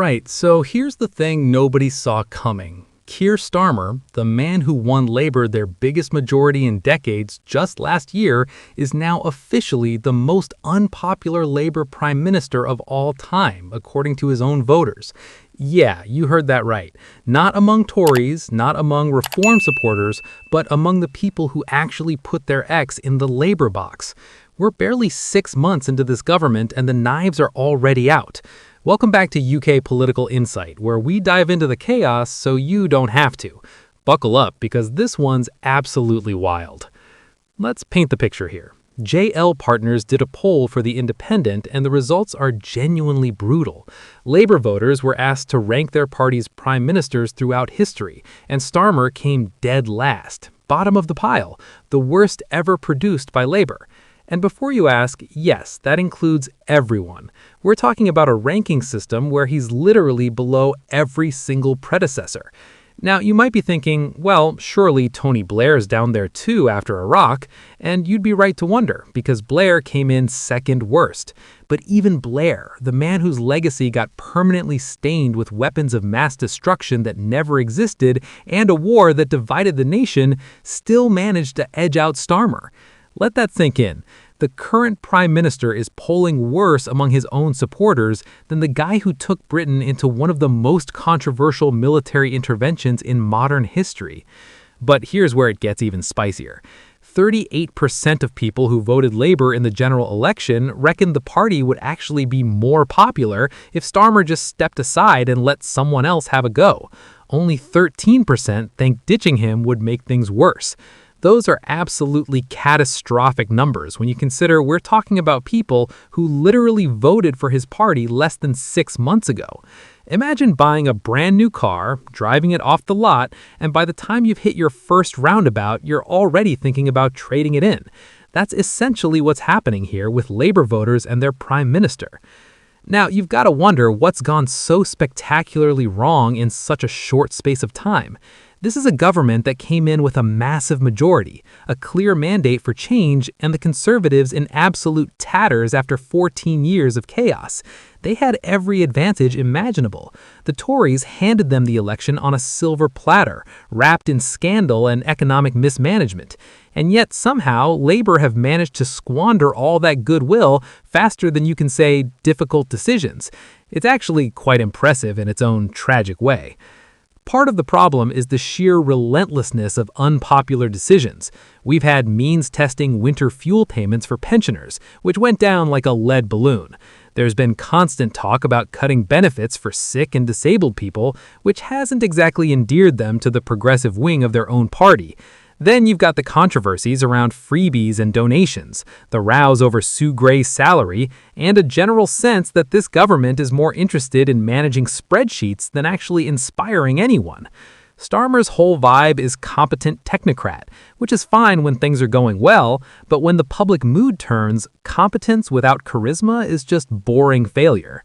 Right, so here's the thing nobody saw coming. Keir Starmer, the man who won Labour their biggest majority in decades just last year, is now officially the most unpopular Labour Prime Minister of all time, according to his own voters. Yeah, you heard that right. Not among Tories, not among Reform supporters, but among the people who actually put their X in the Labour box. We're barely 6 months into this government and the knives are already out. Welcome back to UK Political Insight, where we dive into the chaos so you don't have to. Buckle up, because this one's absolutely wild. Let's paint the picture here. JL Partners did a poll for The Independent, and the results are genuinely brutal. Labour voters were asked to rank their party's prime ministers throughout history, and Starmer came dead last, bottom of the pile, the worst ever produced by Labour. And before you ask, yes, that includes everyone. We're talking about a ranking system where he's literally below every single predecessor. Now, you might be thinking, well, surely Tony Blair's down there too after Iraq, and you'd be right to wonder, because Blair came in second worst. But even Blair, the man whose legacy got permanently stained with weapons of mass destruction that never existed and a war that divided the nation, still managed to edge out Starmer. Let that sink in. The current prime minister is polling worse among his own supporters than the guy who took Britain into one of the most controversial military interventions in modern history. But here's where it gets even spicier. 38% of people who voted Labour in the general election reckoned the party would actually be more popular if Starmer just stepped aside and let someone else have a go. Only 13% think ditching him would make things worse. Those are absolutely catastrophic numbers when you consider we're talking about people who literally voted for his party less than 6 months ago. Imagine buying a brand new car, driving it off the lot, and by the time you've hit your first roundabout, you're already thinking about trading it in. That's essentially what's happening here with Labour voters and their prime minister. Now, you've got to wonder what's gone so spectacularly wrong in such a short space of time. This is a government that came in with a massive majority, a clear mandate for change, and the Conservatives in absolute tatters after 14 years of chaos. They had every advantage imaginable. The Tories handed them the election on a silver platter, wrapped in scandal and economic mismanagement. And yet somehow, Labour have managed to squander all that goodwill faster than you can say difficult decisions. It's actually quite impressive in its own tragic way. Part of the problem is the sheer relentlessness of unpopular decisions. We've had MINS testing winter fuel payments for pensioners, which went down like a lead balloon. There's been constant talk about cutting benefits for sick and disabled people, which hasn't exactly endeared them to the progressive wing of their own party. Then you've got the controversies around freebies and donations, the rows over Sue Gray's salary, and a general sense that this government is more interested in managing spreadsheets than actually inspiring anyone. Starmer's whole vibe is competent technocrat, which is fine when things are going well, but when the public mood turns, competence without charisma is just boring failure.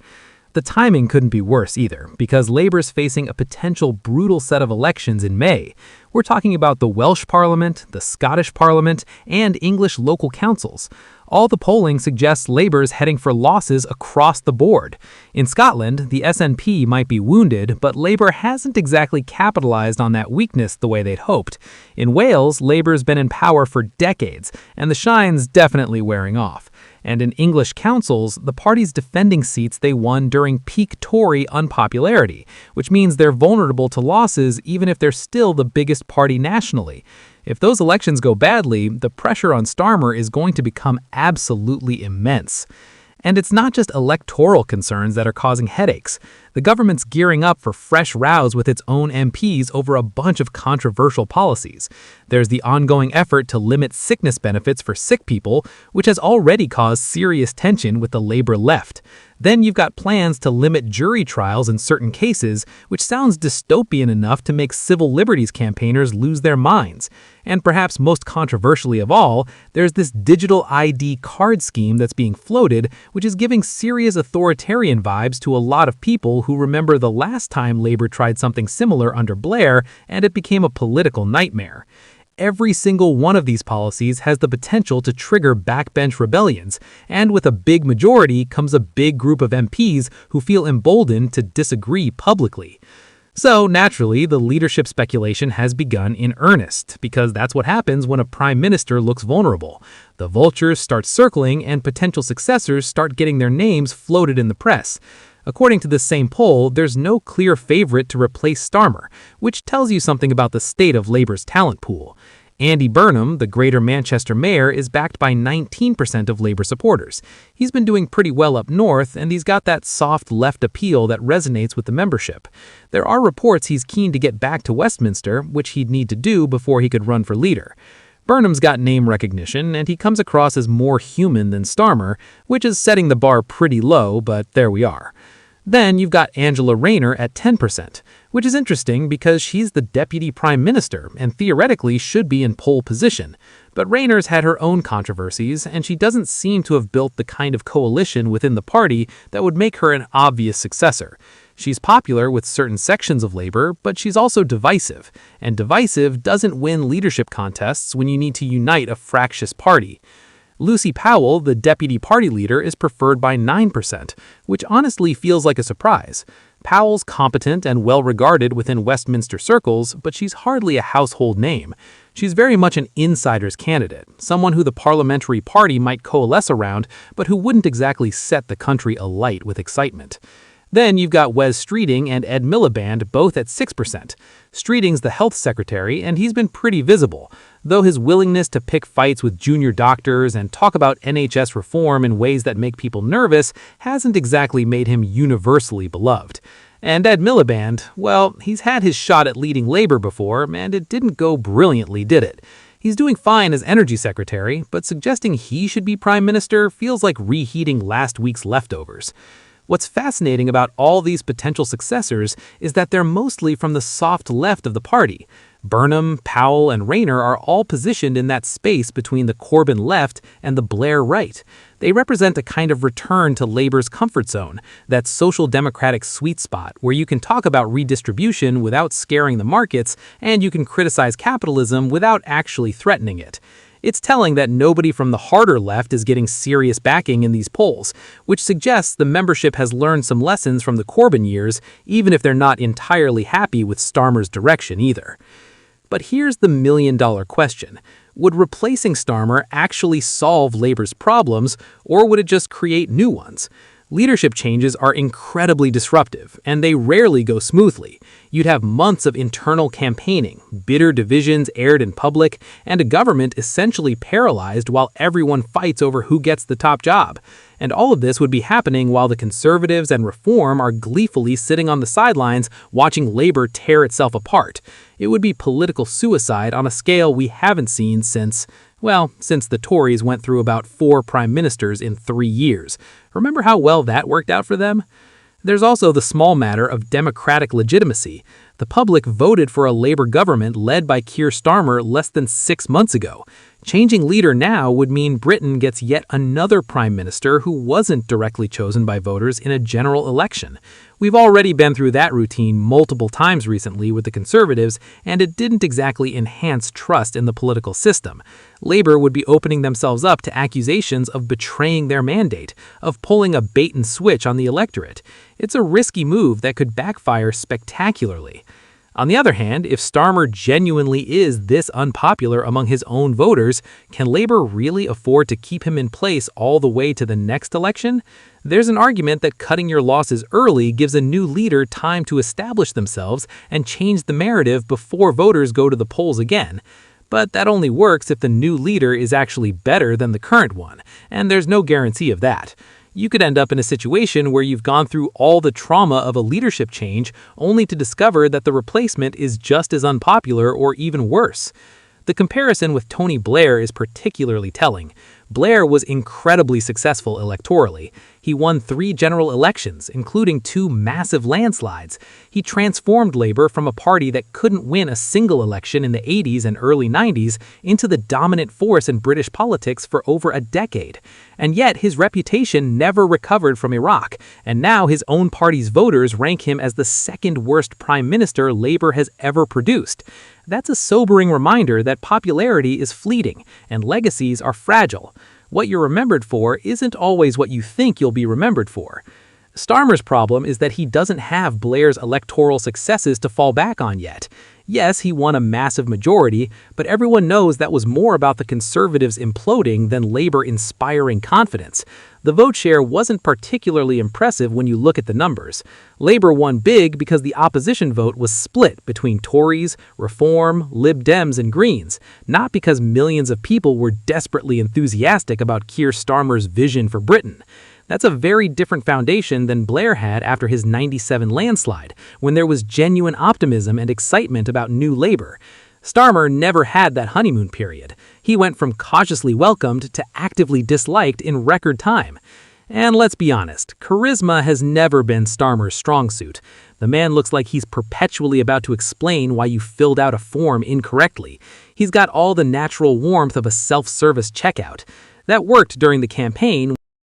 The timing couldn't be worse either, because Labour's facing a potential brutal set of elections in May. We're talking about the Welsh Parliament, the Scottish Parliament, and English local councils. All the polling suggests Labour's heading for losses across the board. In Scotland, the SNP might be wounded, but Labour hasn't exactly capitalised on that weakness the way they'd hoped. In Wales, Labour's been in power for decades, and the shine's definitely wearing off. And in English councils, the party's defending seats they won during peak Tory unpopularity, which means they're vulnerable to losses even if they're still the biggest party nationally. If those elections go badly, the pressure on Starmer is going to become absolutely immense. And it's not just electoral concerns that are causing headaches. The government's gearing up for fresh rows with its own MPs over a bunch of controversial policies. There's the ongoing effort to limit sickness benefits for sick people, which has already caused serious tension with the Labour left. Then you've got plans to limit jury trials in certain cases, which sounds dystopian enough to make civil liberties campaigners lose their minds. And perhaps most controversially of all, there's this digital ID card scheme that's being floated, which is giving serious authoritarian vibes to a lot of people who remember the last time Labour tried something similar under Blair, and it became a political nightmare. every single one of these policies has the potential to trigger backbench rebellions, and with a big majority comes a big group of MPs who feel emboldened to disagree publicly. So, naturally, the leadership speculation has begun in earnest, because that's what happens when a prime minister looks vulnerable. The vultures start circling and potential successors start getting their names floated in the press. According to this same poll, there's no clear favorite to replace Starmer, which tells you something about the state of Labour's talent pool. Andy Burnham, the Greater Manchester mayor, is backed by 19% of Labour supporters. He's been doing pretty well up north, and he's got that soft left appeal that resonates with the membership. There are reports he's keen to get back to Westminster, which he'd need to do before he could run for leader. Burnham's got name recognition, and he comes across as more human than Starmer, which is setting the bar pretty low, but there we are. Then you've got Angela Rayner at 10%, which is interesting because she's the deputy prime minister and theoretically should be in pole position. But Rayner's had her own controversies, and she doesn't seem to have built the kind of coalition within the party that would make her an obvious successor. She's popular with certain sections of Labour, but she's also divisive, and divisive doesn't win leadership contests when you need to unite a fractious party. Lucy Powell, the deputy party leader, is preferred by 9%, which honestly feels like a surprise. Powell's competent and well-regarded within Westminster circles, but she's hardly a household name. She's very much an insider's candidate, someone who the parliamentary party might coalesce around, but who wouldn't exactly set the country alight with excitement. Then you've got Wes Streeting and Ed Miliband, both at 6%. Streeting's the health secretary, and he's been pretty visible, though his willingness to pick fights with junior doctors and talk about NHS reform in ways that make people nervous hasn't exactly made him universally beloved. And Ed Miliband, well, he's had his shot at leading Labour before, and it didn't go brilliantly, did it? He's doing fine as energy secretary, but suggesting he should be prime minister feels like reheating last week's leftovers. What's fascinating about all these potential successors is that they're mostly from the soft left of the party. Burnham, Powell, and Rayner are all positioned in that space between the Corbyn left and the Blair right. They represent a kind of return to Labour's comfort zone, that social democratic sweet spot where you can talk about redistribution without scaring the markets, and you can criticize capitalism without actually threatening it. It's telling that nobody from the harder left is getting serious backing in these polls, which suggests the membership has learned some lessons from the Corbyn years, even if they're not entirely happy with Starmer's direction either. But here's the million-dollar question. Would replacing Starmer actually solve Labour's problems, or would it just create new ones? Leadership changes are incredibly disruptive, and they rarely go smoothly. You'd have months of internal campaigning, bitter divisions aired in public, and a government essentially paralyzed while everyone fights over who gets the top job. And all of this would be happening while the Conservatives and Reform are gleefully sitting on the sidelines watching Labour tear itself apart. It would be political suicide on a scale we haven't seen since the Tories went through about 4 prime ministers in 3 years. Remember how well that worked out for them? There's also the small matter of democratic legitimacy. The public voted for a Labour government led by Keir Starmer less than 6 months ago. Changing leader now would mean Britain gets yet another prime minister who wasn't directly chosen by voters in a general election. We've already been through that routine multiple times recently with the Conservatives, and it didn't exactly enhance trust in the political system. Labour would be opening themselves up to accusations of betraying their mandate, of pulling a bait-and-switch on the electorate. It's a risky move that could backfire spectacularly. On the other hand, if Starmer genuinely is this unpopular among his own voters, can Labour really afford to keep him in place all the way to the next election? There's an argument that cutting your losses early gives a new leader time to establish themselves and change the narrative before voters go to the polls again. But that only works if the new leader is actually better than the current one, and there's no guarantee of that. You could end up in a situation where you've gone through all the trauma of a leadership change only to discover that the replacement is just as unpopular or even worse. The comparison with Tony Blair is particularly telling. Blair was incredibly successful electorally. He won 3 general elections, including 2 massive landslides. He transformed Labour from a party that couldn't win a single election in the 80s and early 90s into the dominant force in British politics for over a decade. And yet his reputation never recovered from Iraq, and now his own party's voters rank him as the second worst prime minister Labour has ever produced. That's a sobering reminder that popularity is fleeting and legacies are fragile. What you're remembered for isn't always what you think you'll be remembered for. Starmer's problem is that he doesn't have Blair's electoral successes to fall back on yet. Yes, he won a massive majority, but everyone knows that was more about the Conservatives imploding than Labour inspiring confidence. The vote share wasn't particularly impressive when you look at the numbers. Labour won big because the opposition vote was split between Tories, Reform, Lib Dems, and Greens, not because millions of people were desperately enthusiastic about Keir Starmer's vision for Britain. That's a very different foundation than Blair had after his '97 landslide, when there was genuine optimism and excitement about new Labour. Starmer never had that honeymoon period. He went from cautiously welcomed to actively disliked in record time. And let's be honest, charisma has never been Starmer's strong suit. The man looks like he's perpetually about to explain why you filled out a form incorrectly. He's got all the natural warmth of a self-service checkout. That worked during the campaign